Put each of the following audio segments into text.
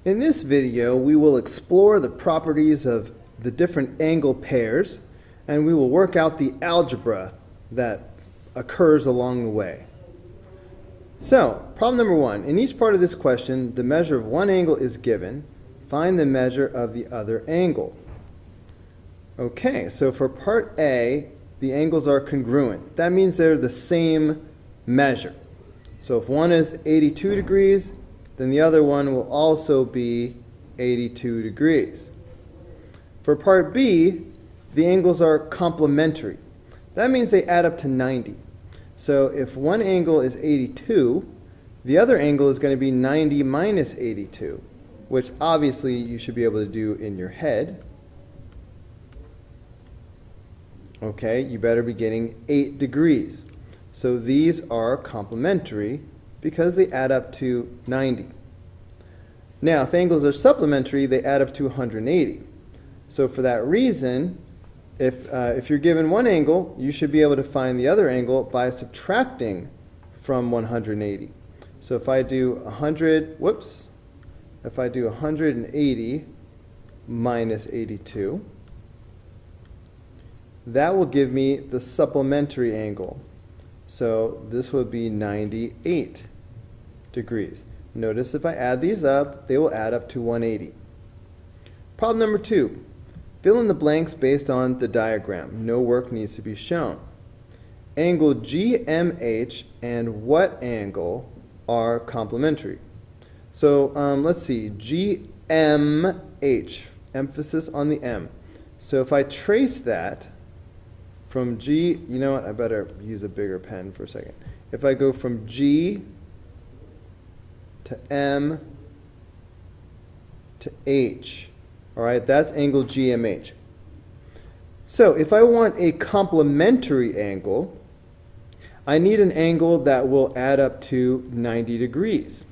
In this video, we will explore the properties of the different angle pairs, and we will work out the algebra that occurs along the way. So, problem number one. In each part of this question, the measure of one angle is given. Find the measure of the other angle. Okay, so for part A, the angles are congruent. That means they're the same measure. So if one is 82 degrees, then the other one will also be 82 degrees. For part B, the angles are complementary. That means they add up to 90. So if one angle is 82, the other angle is going to be 90 minus 82, which obviously you should be able to do in your head. Okay, you better be getting 8 degrees. So these are complementary because they add up to 90. Now, if angles are supplementary, they add up to 180. So for that reason, if you're given one angle, you should be able to find the other angle by subtracting from 180. So if I do 180 minus 82, that will give me the supplementary angle. So this would be 98 degrees. Notice if I add these up, they will add up to 180. Problem number two. Fill in the blanks based on the diagram. No work needs to be shown. Angle GMH and what angle are complementary? So let's see, GMH, emphasis on the M. So if I trace that from G, you know what, I better use a bigger pen for a second. If I go from G to M to H, all right, that's angle GMH. So if I want a complementary angle, I need an angle that will add up to 90 degrees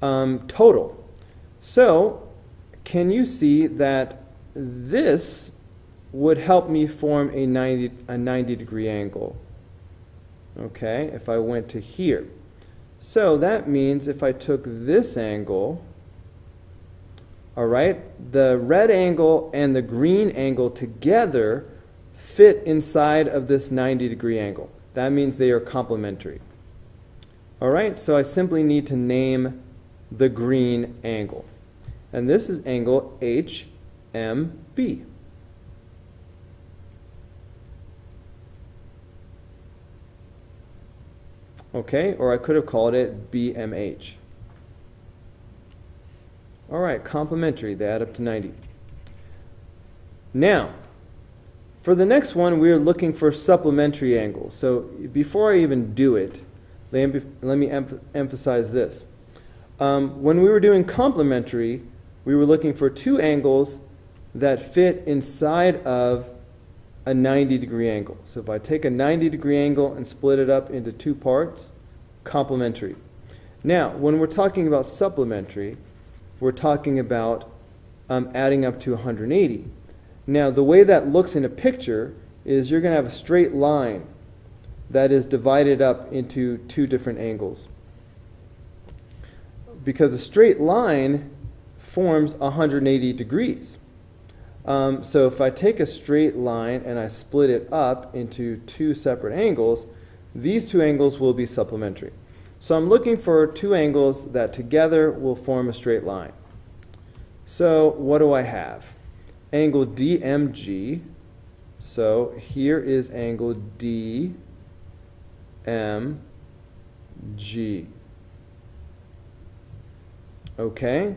total. So can you see that this would help me form a 90 degree angle? Okay, if I went to here. So that means if I took this angle, all right, the red angle and the green angle together fit inside of this 90 degree angle. That means they are complementary. All right, so I simply need to name the green angle. And this is angle HMB. Okay, or I could have called it BMH. All right, complementary, they add up to 90. Now, for the next one, we're looking for supplementary angles. So before I even do it, let me emphasize this. When we were doing complementary, we were looking for two angles that fit inside of a 90 degree angle. So if I take a 90 degree angle and split it up into two parts, complementary. Now, when we're talking about supplementary, we're talking about adding up to 180. Now, the way that looks in a picture is you're going to have a straight line that is divided up into two different angles. Because a straight line forms 180 degrees. So if I take a straight line and I split it up into two separate angles, these two angles will be supplementary. So I'm looking for two angles that together will form a straight line. So what do I have? Angle DMG. So here is angle DMG. Okay?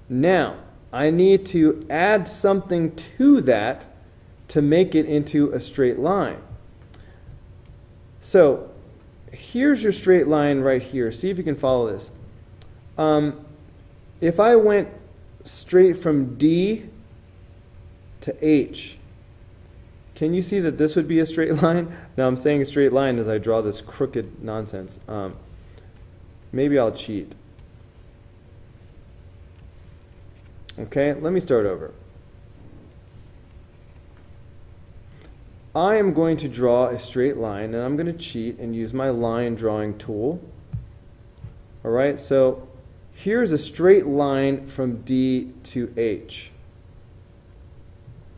Now, I need to add something to that to make it into a straight line. So here's your straight line right here. See if you can follow this. If I went straight from D to H, can you see that this would be a straight line? Now I'm saying a straight line as I draw this crooked nonsense. Maybe I'll cheat. Okay, let me start over. I am going to draw a straight line, and I'm going to cheat and use my line drawing tool. All right, so here's a straight line from D to H.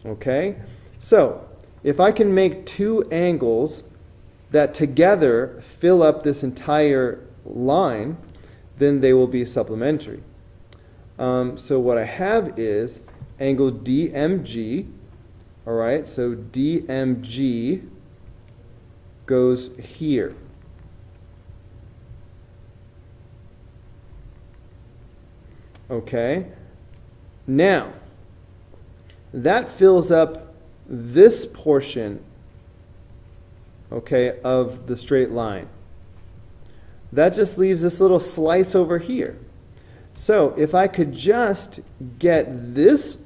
Okay? So, if I can make two angles that together fill up this entire line, then they will be supplementary. So what I have is angle DMG. All right, so DMG goes here. Okay, now that fills up this portion, okay, of the straight line. That just leaves this little slice over here. So if I could just get this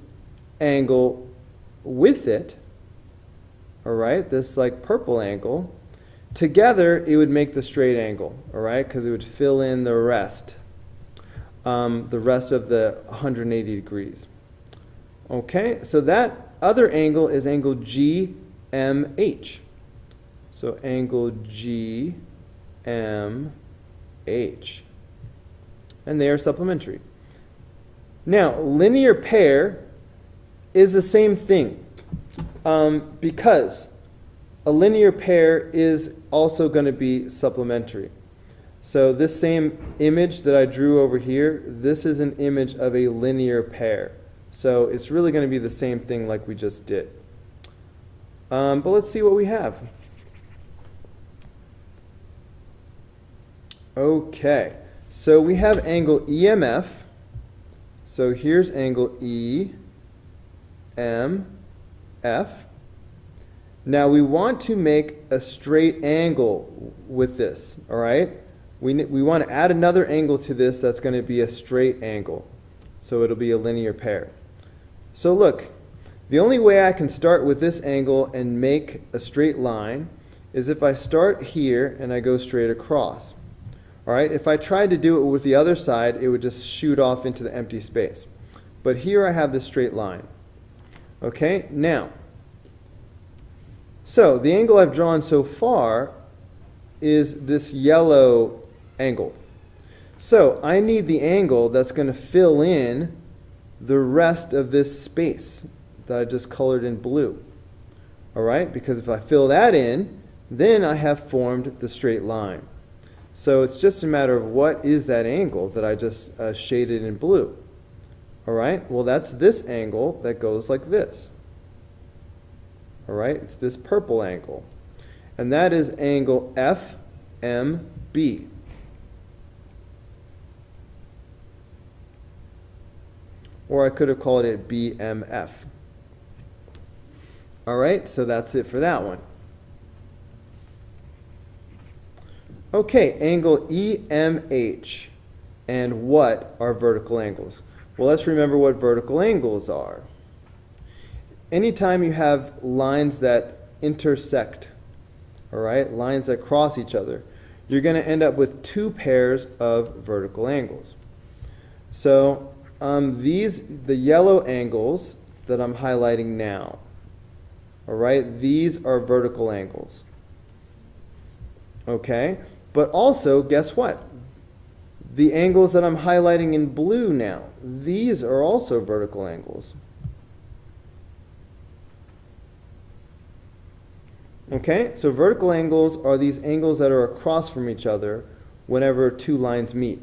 angle with it, all right, this like purple angle, together it would make the straight angle, all right, because it would fill in the rest of the 180 degrees. Okay, so that other angle is angle GMH. So angle GMH. And they are supplementary. Now, linear pair is the same thing because a linear pair is also going to be supplementary. So this same image that I drew over here, this is an image of a linear pair. So it's really going to be the same thing like we just did. But let's see what we have. Okay, so we have angle EMF. So here's angle EMF. Now we want to make a straight angle with this, all right? We want to add another angle to this that's going to be a straight angle. So it'll be a linear pair. So look, the only way I can start with this angle and make a straight line is if I start here and I go straight across. All right, if I tried to do it with the other side, it would just shoot off into the empty space. But here I have this straight line. Okay, now, so the angle I've drawn so far is this yellow angle. So I need the angle that's going to fill in the rest of this space that I just colored in blue. All right, because if I fill that in, then I have formed the straight line. So it's just a matter of what is that angle that I just shaded in blue. All right, well that's this angle that goes like this. All right, it's this purple angle. And that is angle FMB. Or I could have called it BMF. All right, so that's it for that one. Okay, angle EMH. And what are vertical angles? Well, let's remember what vertical angles are. Anytime you have lines that intersect, all right, lines that cross each other, you're going to end up with two pairs of vertical angles. So the yellow angles that I'm highlighting now, all right, these are vertical angles. Okay, but also, guess what? The angles that I'm highlighting in blue now, these are also vertical angles. Okay, so vertical angles are these angles that are across from each other whenever two lines meet.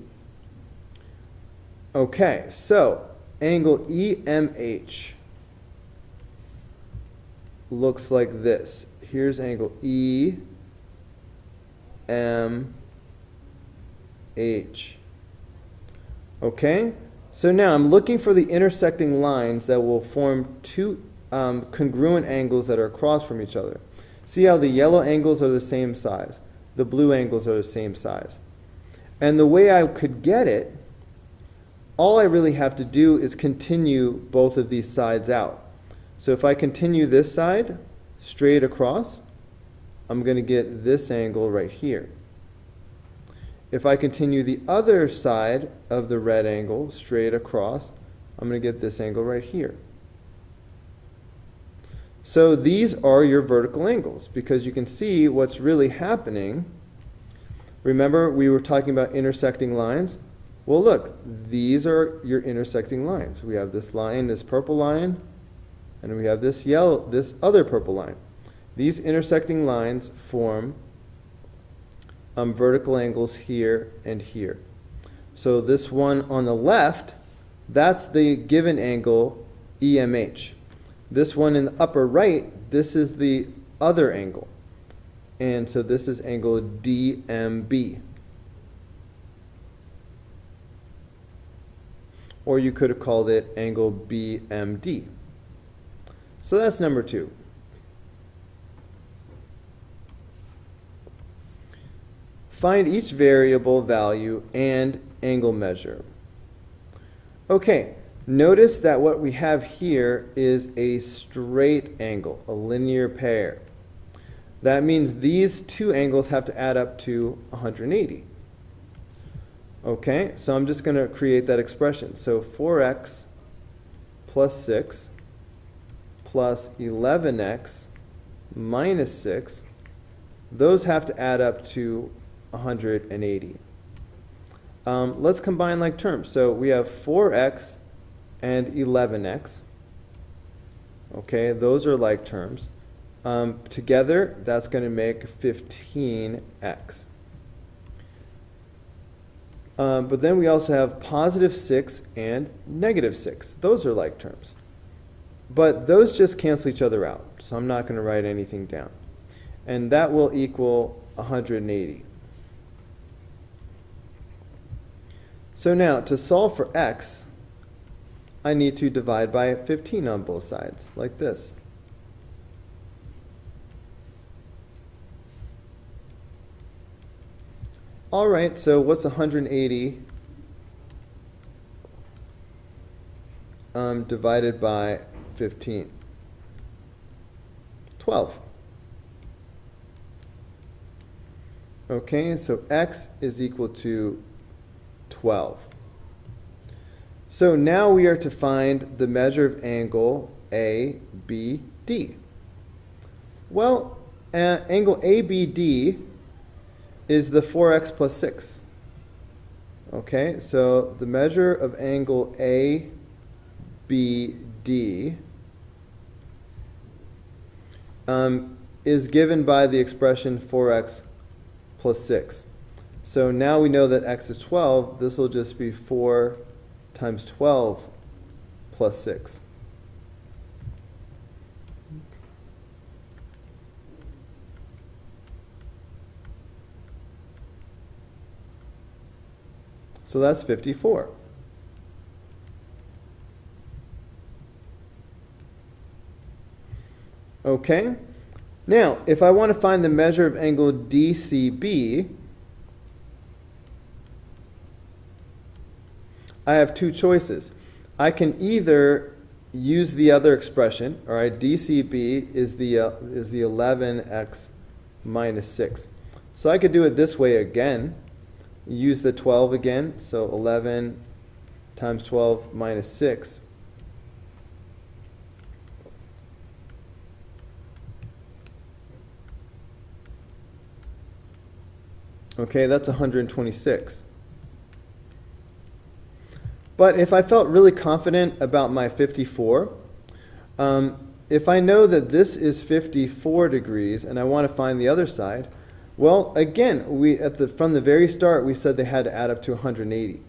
Okay, so angle EMH looks like this. Here's angle EMH. Okay, so now I'm looking for the intersecting lines that will form two congruent angles that are across from each other. See how the yellow angles are the same size, the blue angles are the same size. And the way I could get it, all I really have to do is continue both of these sides out. So if I continue this side straight across, I'm going to get this angle right here. If I continue the other side of the red angle straight across, I'm going to get this angle right here. So these are your vertical angles because you can see what's really happening. Remember we were talking about intersecting lines? Well, look, these are your intersecting lines. We have this line, this purple line, and we have this other purple line. These intersecting lines form vertical angles here and here. So this one on the left, that's the given angle EMH. This one in the upper right, this is the other angle. And so this is angle DMB. Or you could have called it angle BMD. So that's number 2. Find each variable value and angle measure. Okay, notice that what we have here is a straight angle, a linear pair. That means these two angles have to add up to 180. Okay, so I'm just going to create that expression. So 4x plus 6 plus 11x minus 6, those have to add up to 180. Let's combine like terms. So we have 4x and 11x. Okay, those are like terms. Together, that's going to make 15x. But then we also have positive 6 and negative 6. Those are like terms. But those just cancel each other out, so I'm not going to write anything down. And that will equal 180. So now, to solve for x, I need to divide by 15 on both sides, like this. All right, so what's 180 divided by 15? 12. Okay, so x is equal to 12. So now we are to find the measure of angle ABD. Well, angle ABD is the 4x plus 6. Okay, so the measure of angle ABD is given by the expression 4x plus 6. So now we know that x is 12. This will just be 4 times 12 plus 6. So that's 54. Okay. Now, if I want to find the measure of angle DCB, I have two choices. I can either use the other expression, all right, DCB is the 11x minus 6. So I could do it this way again. Use the 12 again, so 11 times 12 minus 6. Okay, that's 126. But if I felt really confident about my 54, if I know that this is 54 degrees and I want to find the other side, well, again, from the very start, we said they had to add up to 180.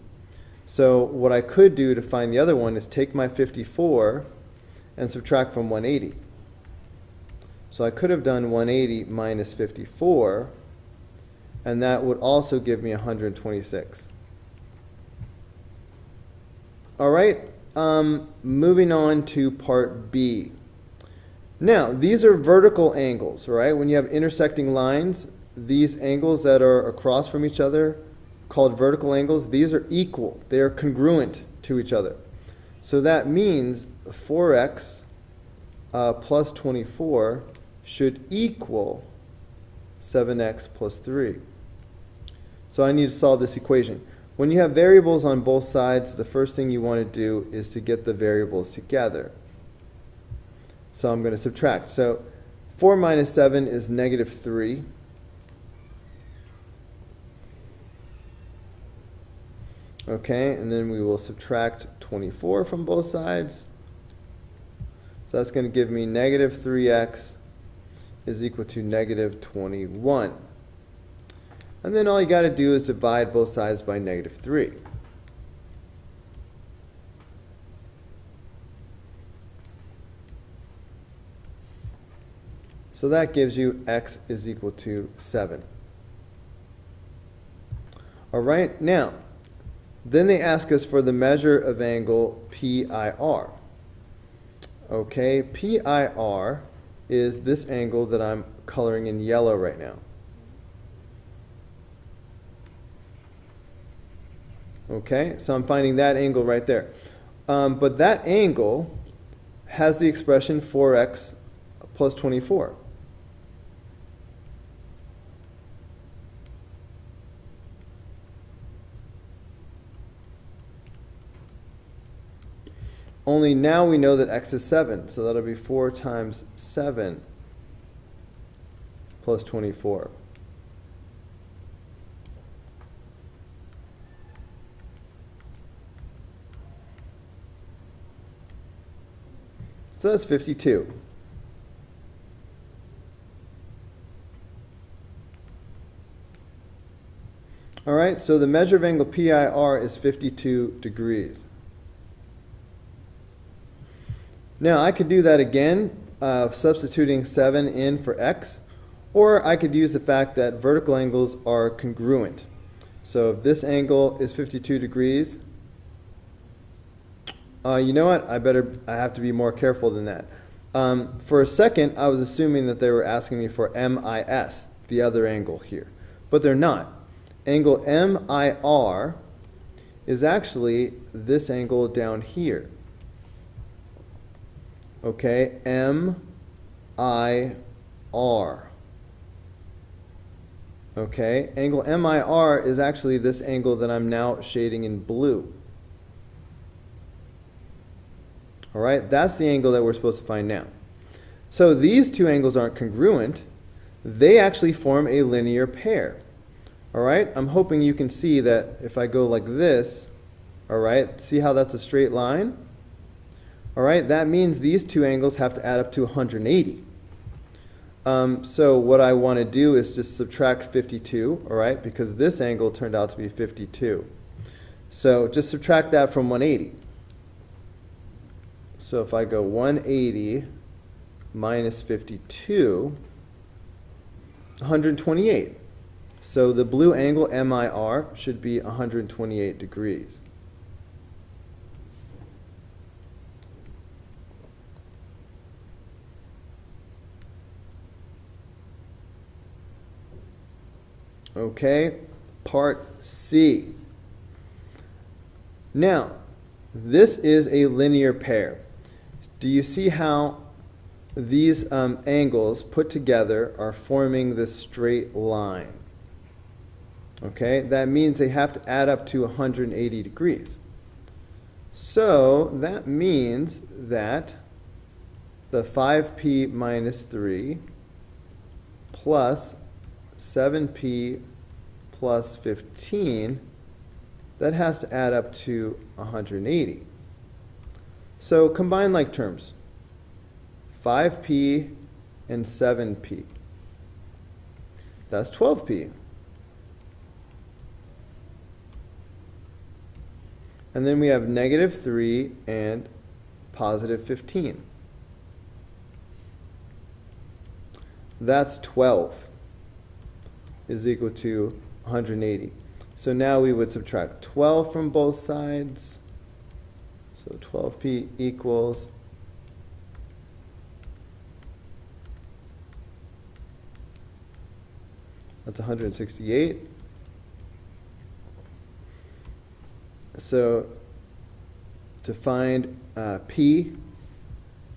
So what I could do to find the other one is take my 54 and subtract from 180. So I could have done 180 minus 54, and that would also give me 126. All right, moving on to part B. Now, these are vertical angles, right? When you have intersecting lines, these angles that are across from each other, called vertical angles, these are equal. They are congruent to each other. So that means 4x plus 24 should equal 7x plus 3. So I need to solve this equation. When you have variables on both sides, the first thing you want to do is to get the variables together. So I'm going to subtract. So 4 minus 7 is negative 3. Okay, and then we will subtract 24 from both sides. So that's going to give me negative 3x is equal to negative 21. And then all you got to do is divide both sides by negative 3. So that gives you x is equal to 7. All right, now, then they ask us for the measure of angle PIR. Okay, PIR is this angle that I'm coloring in yellow right now. Okay, so I'm finding that angle right there. But that angle has the expression 4x plus 24. Only now we know that x is 7, so that'll be 4 times 7 plus 24. So that's 52. All right, so the measure of angle PIR is 52 degrees. Now I could do that again, substituting 7 in for x, or I could use the fact that vertical angles are congruent. So if this angle is 52 degrees, you know what, I have to be more careful than that. For a second, I was assuming that they were asking me for MIS, the other angle here, but they're not. Angle MIR is actually this angle down here. Okay, MIR. Okay, angle MIR is actually this angle that I'm now shading in blue. All right, that's the angle that we're supposed to find now. So these two angles aren't congruent. They actually form a linear pair. All right, I'm hoping you can see that if I go like this, all right, see how that's a straight line? All right, that means these two angles have to add up to 180. So what I want to do is just subtract 52, all right, because this angle turned out to be 52. So just subtract that from 180. So if I go 180 minus 52, 128. So the blue angle MIR should be 128 degrees. Okay, part C. Now, this is a linear pair. Do you see how these angles put together are forming this straight line? Okay, that means they have to add up to 180 degrees. So that means that the 5p minus 3 plus 7p plus 15, that has to add up to 180. So combine like terms, 5p and 7p. That's 12p. And then we have negative 3 and positive 15. That's 12 is equal to 180. So now we would subtract 12 from both sides. So 12p equals that's 168. So to find p,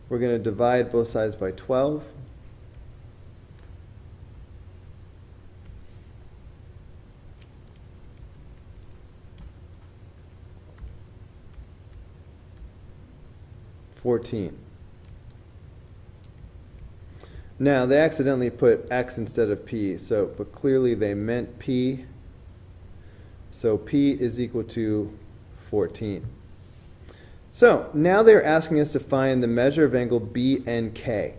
we're going to divide both sides by 12. Now they accidentally put x instead of p, but clearly they meant p. So P is equal to 14. So now they're asking us to find the measure of angle BNK.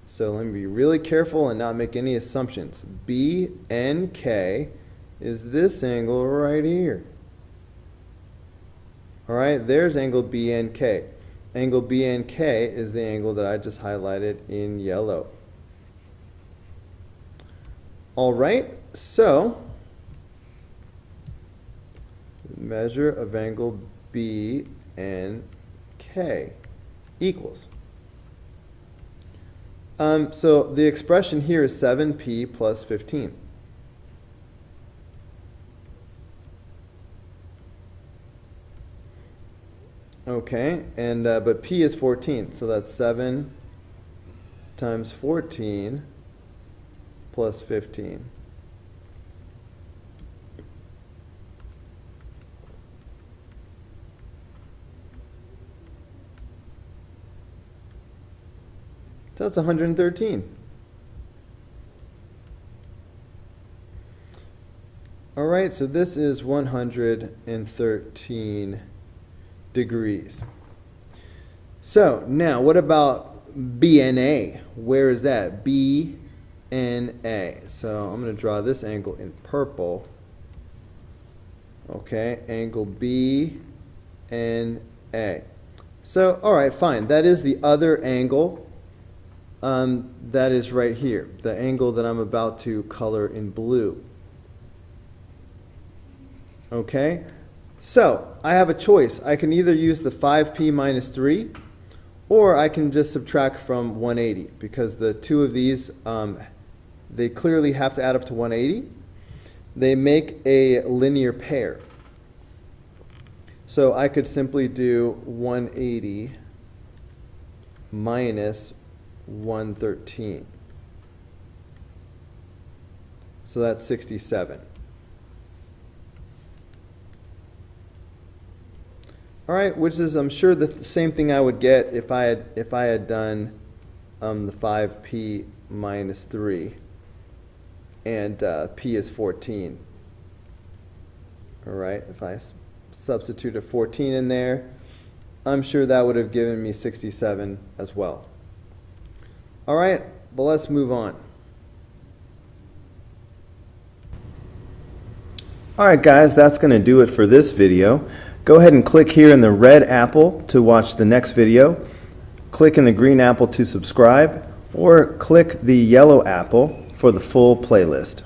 So let me be really careful and not make any assumptions. BNK is this angle right here. All right, there's angle BNK. Angle BNK is the angle that I just highlighted in yellow. All right, so the measure of angle BNK equals. So the expression here is 7p plus 15. Okay, and but p is 14, so that's 7 times 14 plus 15. So that's 113. All right, so this is 113 degrees. So now what about BNA? Where is that? BNA. So I'm going to draw this angle in purple. Okay, angle BNA. So, all right, fine. That is the other angle. That is right here, the angle that I'm about to color in blue. Okay, so I have a choice. I can either use the 5p minus 3, or I can just subtract from 180, because the two of these, they clearly have to add up to 180. They make a linear pair. So I could simply do 180 minus 113. So that's 67. All right, which is, I'm sure, the same thing I would get if I had done the 5p minus 3, and p is 14. All right, if I substitute a 14 in there, I'm sure that would have given me 67 as well. All right, well, let's move on. All right, guys, that's going to do it for this video. Go ahead and click here in the red apple to watch the next video. Click in the green apple to subscribe, or click the yellow apple for the full playlist.